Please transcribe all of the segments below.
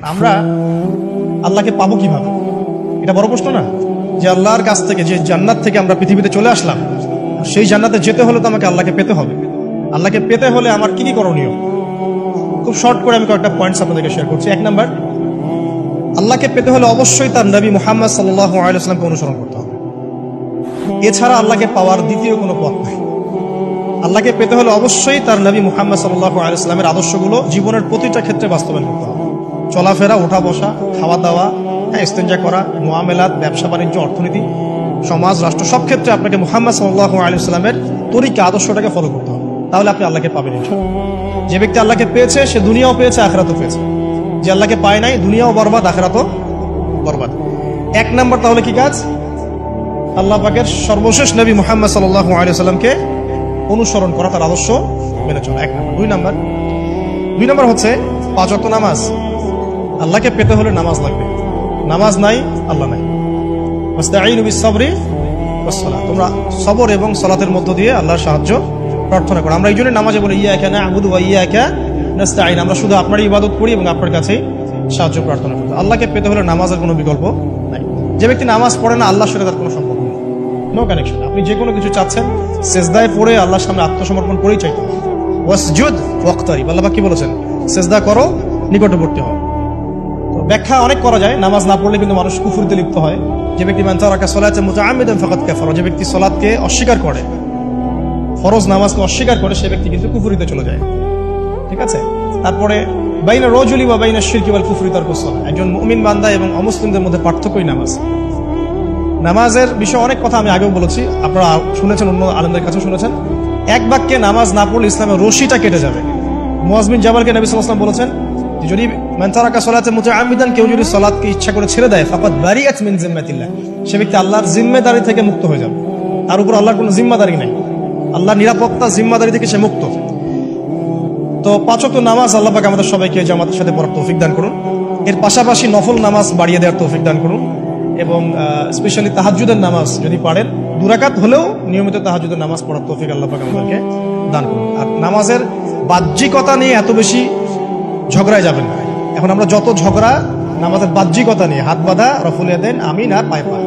আমরা আল্লাহকে পাবো কিভাবে, এটা বড় প্রশ্ন না? যে আল্লাহর কাছ থেকে, যে জান্নাত থেকে আমরা পৃথিবীতে চলে আসলাম, সেই জান্নাতে যেতে হলে তো আমাকে আল্লাহকে পেতে হবে। আল্লাহকে পেতে হলে আমার কি কি করণীয়, খুব শর্ট করে আমি কয়েকটা পয়েন্টস আপনাদেরকে শেয়ার করছি। 1 নাম্বার, আল্লাহকে পেতে হলে অবশ্যই তার নবী মুহাম্মদ সাল্লাল্লাহু আলাইহি ওয়াসাল্লামকে অনুসরণ করতে হবে। এছাড়া আল্লাহকে পাওয়ার দ্বিতীয় কোনো পথ নাই। আল্লাহকে পেতে হলে অবশ্যই তার নবী মুহাম্মদ সাল্লাল্লাহু আলাইহি ওয়াসাল্লামের আদর্শগুলো জীবনের প্রতিটা ক্ষেত্রে বাস্তবায়ন করতে হবে। চলাফেরা, ওঠা বসা, খাওয়া দাওয়া, ইস্তেঞ্জা করা, মুআমালাত, ব্যবসা বাণিজ্য, অর্থনীতি, সমাজ, রাষ্ট্র, সব ক্ষেত্রে আপনাকে মুহাম্মদ সাল্লাল্লাহু আলাইহি ওয়াসাল্লামের তরিকা, আদর্শটাকে ফলো করতে হবে। তাহলে আপনি আল্লাহকে পাবেন ইনশাআল্লাহ। যে ব্যক্তি আল্লাহকে পেয়েছে সে দুনিয়াও পেয়েছে, আখিরাতও পেয়েছে। যে আল্লাহকে পায় নাই, দুনিয়াও বরবাদ, আখিরাতও বরবাদ। 1 নাম্বার তাহলে কি কাজ? আল্লাহ পাকের সর্বশেষ নবী মুহাম্মদ সাল্লাল্লাহু আলাইহি ওয়াসাল্লামকে অনুসরণ করা, তার আদর্শ মেনে চলা। 1 নাম্বার। 2 নাম্বার হচ্ছে 5 ওয়াক্ত নামাজ। আল্লাহকে পেতে হলে নামাজ লাগবে। নামাজ নাই, আল্লাহ নাই। ওয়াস্তাঈনু বিস-সাবরি ওয়াস-সালাত, তোমরা সবর এবং সালাতের মধ্য দিয়ে আল্লাহর সাহায্য প্রার্থনা করো। আমরা এই জন্য নামাজে বলি ইয়াকা না'বুদু ওয়া ইয়াকা নাস্তাঈন, আমরা শুধু আপনারই ইবাদত করি এবং আপনার কাছেই সাহায্য প্রার্থনা করি। আল্লাহকে পেতে হলে নামাজের কোনো বিকল্প নাই। যে ব্যক্তি নামাজ পড়ে না, আল্লাহর সাথে তার কোনো সম্পর্ক নেই, নো কানেকশন। আপনি যে কোনো কিছু চাচ্ছেন, সেজদায় পড়ে আল্লাহর সামনে আত্মসমর্পণ করেই চাইতে হবে। ওয়াসজুদ ওয়াক্তারিব, আল্লাহ পাক কি বলেছেন? সেজদা করো, নিকটবর্তী হও। তো ব্যাখ্যা অনেক করা যায়। নামাজ না পড়লে কিন্তু মানুষ কুফরিতে লিপ্ত হয়। যে ব্যক্তি মান তারাকা সালাতা মুতাআম্মিদান ফাকাদ কাফারা, যে ব্যক্তি সালাতকে অস্বীকার করে, ফরজ নামাজকে অস্বীকার করে, সে ব্যক্তি কিন্তু কুফরিতে চলে যায়। ঠিক আছে? তারপরে বাইনা রাজুলি ওয়া বাইনা শিরকি ওয়াল কুফরি তারকুস সালাহ, একজন মুমিন বান্দা এবং অমুসলিমদের মধ্যে পার্থক্যই নামাজ। নামাজের বিষয়ে অনেক কথা আমি আগেও বলেছি, আপনারা শুনেছেন, অন্য আলেমদের কাছেও শুনেছেন। এক বাক্যে নামাজ না পড়লে ইসলামের রশিটা কেটে যাবে। মুআয বিন জাবালকে নবী সাল্লাল্লাহু আলাইহি ওয়াসাল্লাম বলেছেন, যদি মান তারাকা সালাতা মুতাআম্মিদান, কেউ যদি সালাতকে ইচ্ছা করে ছেড়ে দেয়, ফাকাদ বারিআত মিন জিম্মাতিল্লাহ, সে ব্যক্তি আল্লাহর জিম্মেদারি থেকে মুক্ত হয়ে যাবে। তার উপর আল্লাহর কোনো জিম্মাদারি নাই, আল্লাহর নিরাপত্তা, জিম্মাদারি থেকে সে মুক্ত। তো 5 ওয়াক্ত নামাজ আল্লাহ পাক আমাদের সবাইকে জামাতের সাথে পড়ার তৌফিক দান করুন। এর পাশাপাশি নফল নামাজ বাড়িয়ে দেওয়ার তৌফিক দান করুন, এবং স্পেশালি তাহাজ্জুদের নামাজ যদি পারেন, 2 রাকাত হলেও নিয়মিত তাহাজ্জুদের নামাজ পড়ার তৌফিক আল্লাহ পাক আমাদেরকে দান করুন। আর নামাজের বাহ্যিকতা নিয়ে এত বেশি ঝগড়ায় যাবেন না। এখন আমরা যত ঝগড়া নামাজের বাহ্যিকতা নিয়ে, হাত বাঁধা, রফুল ইয়াদাইন, আমিন আর পায়ে পা,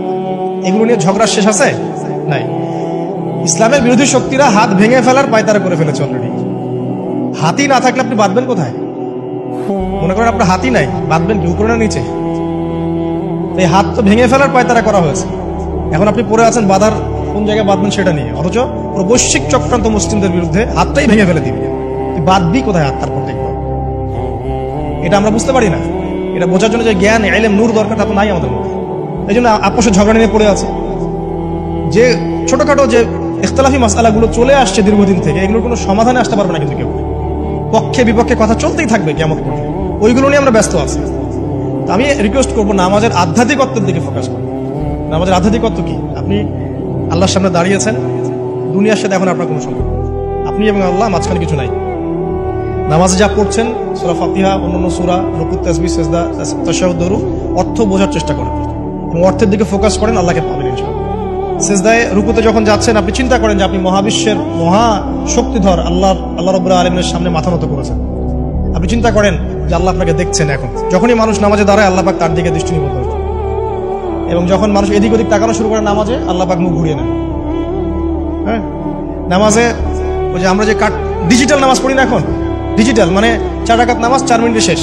এগুলো নিয়ে ঝগড়া শেষ আছে? নাই। ইসলামের বিরোধী শক্তিরা হাত ভেঙে ফেলার পায়তারা করে ফেলেছে অলরেডি। হাতই না থাকলে আপনি বাঁধবেন কোথায়? মনে করেন আপনার হাতই নাই, বাঁধবেন কি উপরে না নিচে? এই হাত তো ভেঙে ফেলার পায়তারা করা হয়েছে। এখন আপনি পড়ে আছেন বাঁধার কোন জায়গায় বাঁধবেন সেটা নিয়ে, অথচ বৈশ্বিক চক্রান্ত মুসলিমদের বিরুদ্ধে হাতটাই ভেঙে ফেলে দিবে। তুই বাঁধবি কোথায় হাত? তারপর দেখবো। এটা আমরা বুঝতে পারি না। এটা বোঝার জন্য যে জ্ঞান, ইলম, নূর দরকার, তা তো নাই আমাদের মধ্যে। এই জন্য আপোষের ঝগড়া নিয়ে পড়ে আছে। যে ছোটখাটো যে ইখতিলাফি মাসআলাগুলো চলে আসছে দীর্ঘদিন থেকে, এগুলোর কোনো সমাধানে আসতে পারবে না কিন্তু কেউ। পক্ষে বিপক্ষে কথা চলতেই থাকবে কিয়ামত পর্যন্ত, ওইগুলো নিয়ে আমরা ব্যস্ত আছি। আমি রিকোয়েস্ট করবো নামাজের আধ্যাত্মিকত্বের দিকে ফোকাস করুন। নামাজের আধ্যাত্মিকত্ব কি? আপনি আল্লাহর সামনে দাঁড়িয়েছেন, দুনিয়ার সাথে এখন আপনার কোনো সম্পর্ক, আপনি এবং আল্লাহ, মাঝখানে কিছু নাই। নামাজে যা পড়ছেন, সূরা ফাতিহা, অন্যান্য সূরা, রুকু, তাসবিহ, সিজদা, তাশাহুদ, দুরূদ, অর্থ বোঝার চেষ্টা করেন এবং অর্থের দিকে ফোকাস করেন, আল্লাহকে পাবেন ইনশাআল্লাহ। সিজদায়, রুকুতে যখন যাচ্ছেন, আপনি চিন্তা করেন যে আপনি মহাবিশ্বের মহা শক্তিধর আল্লাহ রাব্বুল আলামিনের সামনে মাথা নত করেছেন। আপনি চিন্তা করেন যে আল্লাহ আপনাকে দেখছেন। এখন যখনই মানুষ নামাজে দাঁড়ায়, আল্লাহ পাক তার দিকে দৃষ্টি নিবদ্ধ হয়, এবং যখন মানুষ এদিক ওদিক তাকানো শুরু করে নামাজে, আল্লাহ পাক মুখ ঘুরিয়ে নেন। হ্যাঁ, নামাজে ওই যে আমরা যে ডিজিটাল নামাজ পড়ি না, এখন ডিজিটাল মানে 4 রাকাত নামাজ 4 মিনিটে শেষ,